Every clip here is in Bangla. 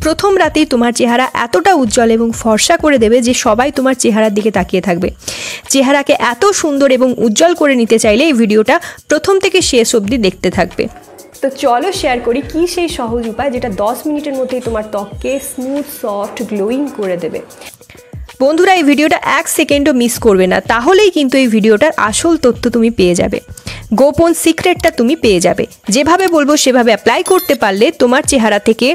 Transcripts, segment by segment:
প্রথম রাতেই তোমার চেহারা এতটা উজ্জ্বল এবং ফর্সা করে দেবে যে সবাই তোমার চেহারার দিকে তাকিয়ে থাকবে। চেহারাকে এত সুন্দর এবং উজ্জ্বল করে নিতে চাইলে এই ভিডিওটা প্রথম থেকে শেষ অবধি দেখতে থাকবে। তো চলো শেয়ার করি কি সেই সহজ উপায় যেটা 10 মিনিটের মধ্যেই তোমার ত্বককে স্মুথ, সফট, গ্লোয়িং করে দেবে। বন্ধুরা, এই ভিডিওটা 1 সেকেন্ডও মিস করবে না, তাহলেই কিন্তু এই ভিডিওটার আসল তথ্য তুমি পেয়ে যাবে, গোপন সিক্রেটটা তুমি পেয়ে যাবে। যেভাবে বলবো সেভাবে অ্যাপ্লাই করতে পারলে তোমার চেহারা থেকে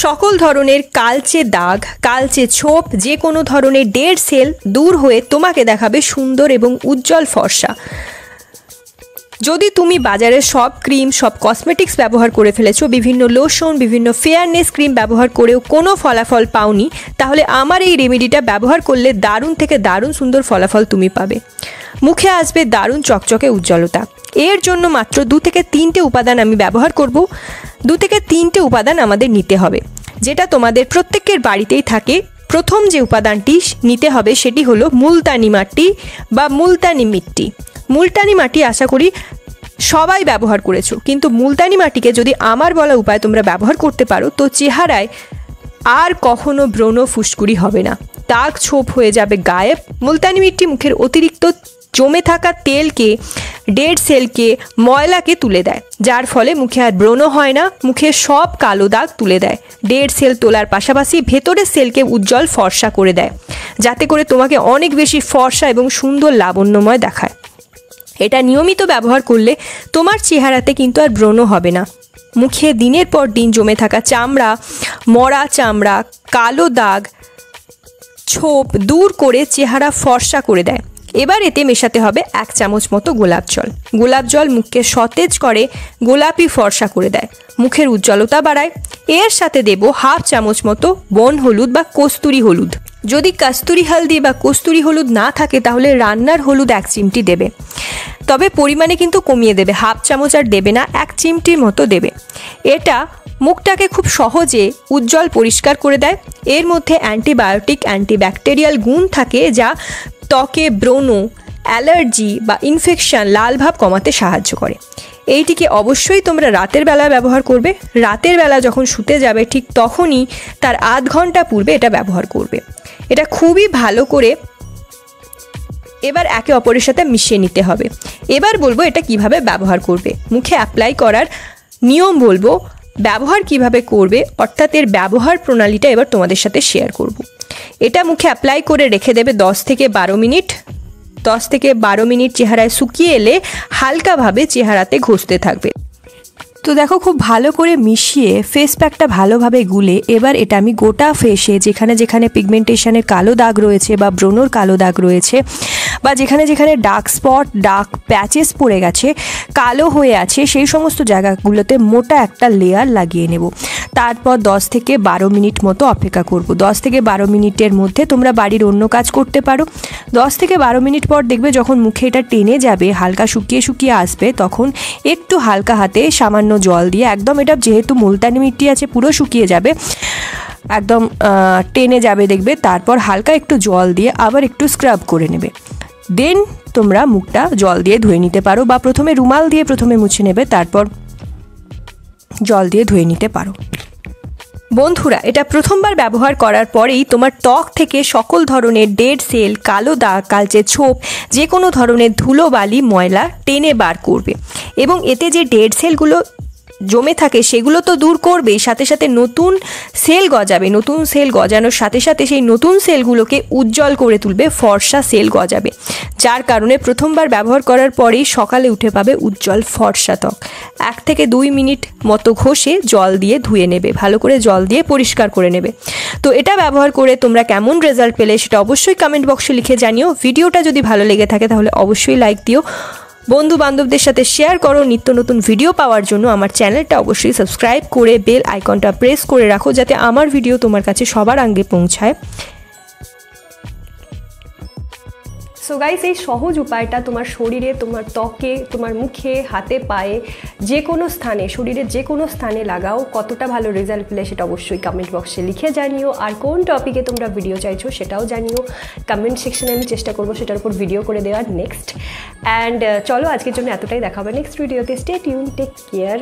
সকল ধরনের কালচে দাগ, কালচে ছোপ, যে কোনো ধরনের ডেড সেল দূর হয়ে তোমাকে দেখাবে সুন্দর এবং উজ্জ্বল ফর্সা। যদি তুমি বাজারের সব ক্রিম, সব কসমেটিক্স ব্যবহার করে ফেলেছো, বিভিন্ন লোশন, বিভিন্ন ফেয়ারনেস ক্রিম ব্যবহার করেও কোনো ফলাফল পাওনি, তাহলে আমার এই রেমেডিটা ব্যবহার করলে দারুণ থেকে দারুণ সুন্দর ফলাফল তুমি পাবে। মুখে আসবে দারুণ চকচকে উজ্জ্বলতা। এর জন্য মাত্র 2 থেকে 3টে উপাদান আমি ব্যবহার করব। 2 থেকে 3টে উপাদান আমাদের নিতে হবে, যেটা তোমাদের প্রত্যেকের বাড়িতেই থাকে। প্রথম যে উপাদানটি নিতে হবে সেটি হলো মুলতানি মাটি বা মুলতানি মিট্টি। মুলতানি মাটি আশা করি সবাই ব্যবহার করেছো, কিন্তু মুলতানি মাটিকে যদি আমার বলা উপায় তোমরা ব্যবহার করতে পারো তো চেহারায় আর কখনো ব্রণ, ফুসকুড়ি হবে না, দাগ ছোপ হয়ে যাবে গায়েব। মুলতানি মিট্টি মুখের অতিরিক্ত জমে থাকা তেলকে, ডেড সেলকে, ময়লাকে তুলে দেয়, যার ফলে মুখে আর ব্রণ হয় না, মুখে সব কালো দাগ তুলে দেয়। ডেড সেল তোলার পাশাপাশি ভেতরের সেলকে উজ্জ্বল ফর্সা করে দেয়, যাতে করে তোমাকে অনেক বেশি ফর্সা এবং সুন্দর লাবণ্যময় দেখায়। এটা নিয়মিত ব্যবহার করলে তোমার চেহারাতে কিন্তু আর ব্রণ হবে না। মুখে দিনের পর দিন জমে থাকা চামড়া, মরা চামড়া, কালো দাগ, ছোপ দূর করে চেহারা ফর্সা করে দেয়। এবার এতে মেশাতে হবে 1 চামচ মতো গোলাপ জল। গোলাপ জল মুখকে সতেজ করে, গোলাপি ফর্সা করে দেয়, মুখের উজ্জ্বলতা বাড়ায়। এর সাথে দেব 1/2 চামচ মতো বন হলুদ বা কস্তুরি হলুদ। যদি কস্তুরি হলদি বা কস্তুরি হলুদ না থাকে তাহলে রান্নার হলুদ 1 চিমটি দেবে, তবে পরিমাণে কিন্তু কমিয়ে দেবে, 1/2 চামচ আর দেবে না, 1 চিমটির মতো দেবে। এটা মুখটাকে খুব সহজে উজ্জ্বল পরিষ্কার করে দেয়। এর মধ্যে অ্যান্টিবায়োটিক, অ্যান্টিব্যাকটেরিয়াল গুণ থাকে যা ত্বকে ব্রণ, অ্যালার্জি বা ইনফেকশন, লালভাব কমাতে সাহায্য করে। এইটিকে অবশ্যই তোমরা রাতের বেলা ব্যবহার করবে। রাতের বেলা যখন শুতে যাবে ঠিক তখনই তার আধ ঘন্টা পূর্বে এটা ব্যবহার করবে। এটা খুবই ভালো করে এবার একে অপরের সাথে মিশিয়ে নিতে হবে। এবার বলবো এটা কিভাবে ব্যবহার করবে। মুখে অ্যাপ্লাই করার নিয়ম বলবো, ব্যবহার কিভাবে করবে অর্থাৎ এর ব্যবহার প্রণালীটা এবার তোমাদের সাথে শেয়ার করব। এটা মুখে অ্যাপ্লাই করে রেখে দেবে 10 থেকে 12 মিনিট। 10 থেকে 12 মিনিট চেহারায় শুকিয়ে এলে হালকাভাবে চেহারাতে ঘষতে থাকবে। তো দেখো, খুব ভালো করে মিশিয়ে ফেস প্যাকটা ভালোভাবে গুলে এবার এটা আমি গোটা ফেসে যেখানে যেখানে পিগমেন্টেশনের কালো দাগ রয়েছে বা ব্রণর কালো দাগ রয়েছে বা যেখানে যেখানে ডার্ক স্পট, ডার্ক প্যাচেস পড়ে গেছে, কালো হয়ে আছে, সেই সমস্ত জায়গাগুলোতে মোটা একটা লেয়ার লাগিয়ে নেব। তারপর 10 থেকে 12 মিনিট মতো অপেক্ষা করব। 10 থেকে 12 মিনিটের মধ্যে তোমরা বাড়ির অন্য কাজ করতে পারো। 10 থেকে 12 মিনিট পর দেখবে যখন মুখে এটা টেনে যাবে, হালকা শুকিয়ে শুকিয়ে আসবে, তখন একটু হালকা হাতে সামান্য জল দিয়ে, একদম এটা যেহেতু মুলতানি মিট্টি আছে পুরো শুকিয়ে যাবে, একদম টেনে যাবে দেখবে, তারপর হালকা একটু জল দিয়ে আবার একটু স্ক্রাব করে নেবে। দেন তোমরা মুখটা জল দিয়ে ধুয়ে নিতে পারো, বা প্রথমে রুমাল দিয়ে প্রথমে মুছে নেবে, তারপর জল দিয়ে ধুয়ে নিতে পারো। বন্ধুরা, এটা প্রথমবার ব্যবহার করার পরেই তোমার ত্বক থেকে সকল ধরনের ডেড সেল, কালো দাগ, কালচে ছোপ, যে কোনো ধরনের ধুলোবালি, ময়লা টেনে বার করবে এবং এতে যে ডেড সেলগুলো জমে থাকে সেগুলো তো দূর করবেই, সাথে সাথে নতুন সেল গজাবে। নতুন সেল গজানোর সাথে সাথে সেই নতুন সেলগুলোকে উজ্জ্বল করে তুলবে, ফর্সা সেল গজাবে, যার কারণে প্রথমবার ব্যবহার করার পরেই সকালে উঠে পাবে উজ্জ্বল ফর্সা ত্বক। 1 থেকে 2 মিনিট মতো ঘষে জল দিয়ে ধুয়ে নেবে, ভালো করে জল দিয়ে পরিষ্কার করে নেবে। তো এটা ব্যবহার করে তোমরা কেমন রেজাল্ট পেলে সেটা অবশ্যই কমেন্ট বক্সে লিখে জানিও। ভিডিওটা যদি ভালো লেগে থাকে তাহলে অবশ্যই লাইক দিও, বন্ধু বান্ধবদের সাথে শেয়ার করো। নিত্য নতুন ভিডিও পাওয়ার জন্য আমার চ্যানেলটা অবশ্যই সাবস্ক্রাইব করে বেল আইকনটা প্রেস করে রাখো, যাতে আমার ভিডিও তোমার কাছে সবার আগে পৌঁছায়। সো গাইস, এই সহজ উপায়টা তোমার শরীরে, তোমার ত্বকে, তোমার মুখে, হাতে, পায়ে, যে কোনো স্থানে, শরীরের যে কোনো স্থানে লাগাও। কতটা ভালো রেজাল্ট পেলে সেটা অবশ্যই কমেন্ট বক্সে লিখে জানিও। আর কোন টপিকে তোমরা ভিডিও চাইছো সেটাও জানিও। কমেন্ট সেকশনে আমি চেষ্টা করবো সেটার উপর ভিডিও করে দেওয়ার নেক্সট। অ্যান্ড চলো, আজকের জন্য এতটাই। দেখা হবে নেক্সট ভিডিওতে। Stay tune, take care.